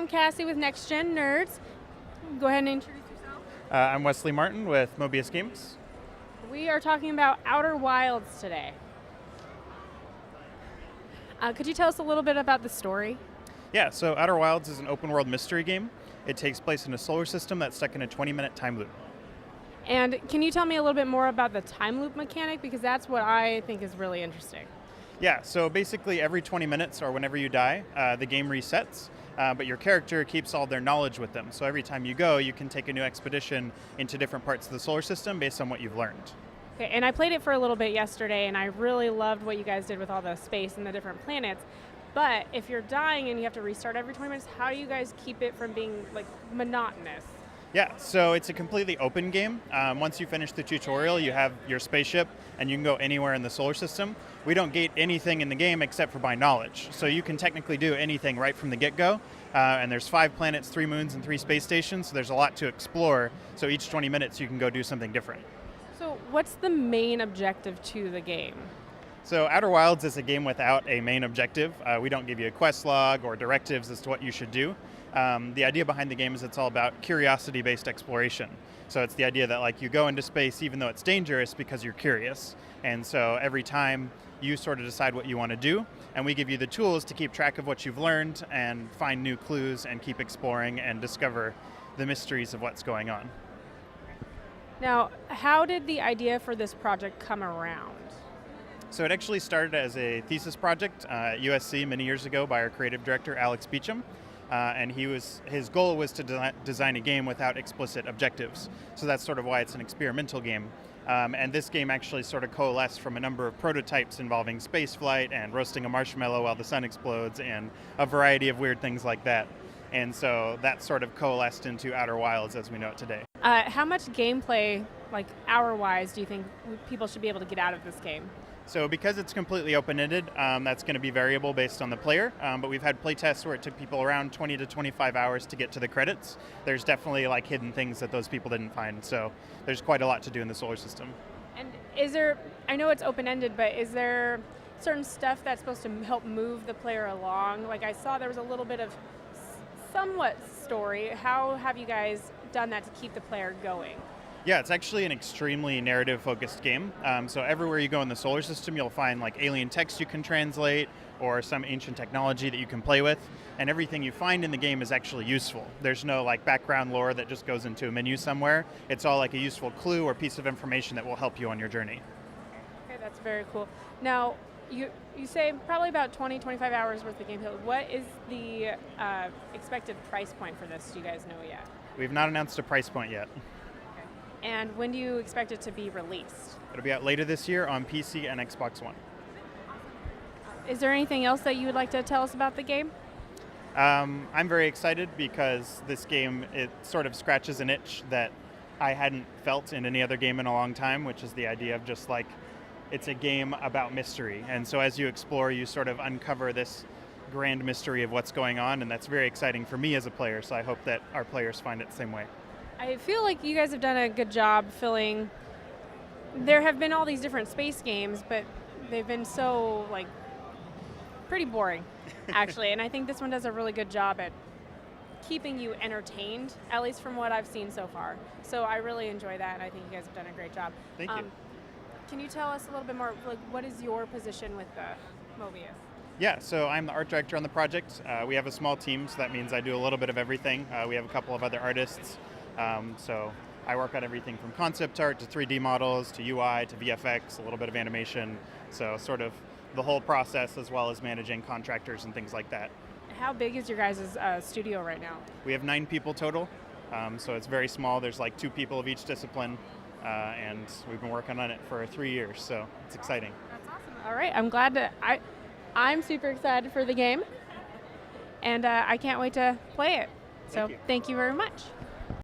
I'm Cassey with Next Gen Nerds. Go ahead and introduce yourself. I'm Wesley Martin with Mobius Games. We are talking about Outer Wilds today. Could you tell us a little bit about the story? Yeah, so Outer Wilds is an open world mystery game. It takes place in a solar system that's stuck in a 20-minute time loop. And can you tell me a little bit more about the time loop mechanic? Because that's what I think is really interesting. Yeah, so basically every 20 minutes or whenever you die, the game resets, but your character keeps all their knowledge with them. So every time you go, you can take a new expedition into different parts of the solar system based on what you've learned. Okay, and I played it for a little bit yesterday, and I really loved what you guys did with all the space and the different planets. But if you're dying and you have to restart every 20 minutes, how do you guys keep it from being like monotonous? Yeah, so it's a completely open game. Once you finish the tutorial, you have your spaceship and you can go anywhere in the solar system. We don't gate anything in the game except for by knowledge. So you can technically do anything right from the get-go. And there's 5 planets, 3 moons, and 3 space stations, so there's a lot to explore. So each 20 minutes you can go do something different. So what's the main objective to the game? So Outer Wilds is a game without a main objective. We don't give you a quest log or directives as to what you should do. The idea behind the game is it's all about curiosity-based exploration. So it's the idea that like you go into space even though it's dangerous because you're curious. And so every time you sort of decide what you want to do, and we give you the tools to keep track of what you've learned and find new clues and keep exploring and discover the mysteries of what's going on. Now, how did the idea for this project come around? So it actually started as a thesis project at USC many years ago by our creative director, Alex Beecham. And his goal was to design a game without explicit objectives. So that's sort of why it's an experimental game. And this game actually sort of coalesced from a number of prototypes involving space flight and roasting a marshmallow while the sun explodes and a variety of weird things like that. And so that sort of coalesced into Outer Wilds as we know it today. How much gameplay, like hour-wise, do you think people should be able to get out of this game? So because it's completely open-ended, that's going to be variable based on the player, but we've had playtests where it took people around 20 to 25 hours to get to the credits. There's definitely like hidden things that those people didn't find, so there's quite a lot to do in the solar system. And is there, I know it's open-ended, but is there certain stuff that's supposed to help move the player along? Like I saw there was a little bit of somewhat story. How have you guys done that to keep the player going? Yeah, it's actually an extremely narrative-focused game. So everywhere you go in the solar system, you'll find like alien text you can translate or some ancient technology that you can play with. And everything you find in the game is actually useful. There's no like background lore that just goes into a menu somewhere. It's all like a useful clue or piece of information that will help you on your journey. Okay, that's very cool. Now, you say probably about 20, 25 hours worth of gameplay. What is the expected price point for this? Do you guys know yet? We've not announced a price point yet. And when do you expect it to be released? It'll be out later this year on PC and Xbox One. Is there anything else that you would like to tell us about the game? I'm very excited because this game, it sort of scratches an itch that I hadn't felt in any other game in a long time, which is the idea of just like, it's a game about mystery. And so as you explore, you sort of uncover this grand mystery of what's going on, and that's very exciting for me as a player, so I hope that our players find it the same way. I feel like you guys have done a good job filling. There have been all these different space games, but they've been so like pretty boring, actually. And I think this one does a really good job at keeping you entertained, at least from what I've seen so far. So I really enjoy that, and I think you guys have done a great job. Thank you. Can you tell us a little bit more, like what is your position with the Mobius? Yeah, so I'm the art director on the project. We have a small team, so that means I do a little bit of everything. We have a couple of other artists. So I work on everything from concept art to 3D models to UI to VFX, a little bit of animation. So sort of the whole process as well as managing contractors and things like that. How big is your guys' studio right now? We have 9 people total, so it's very small. There's like 2 people of each discipline, and we've been working on it for 3 years, so it's exciting. That's awesome. All right, I'm glad to, I'm super excited for the game, and I can't wait to play it. So thank you very much.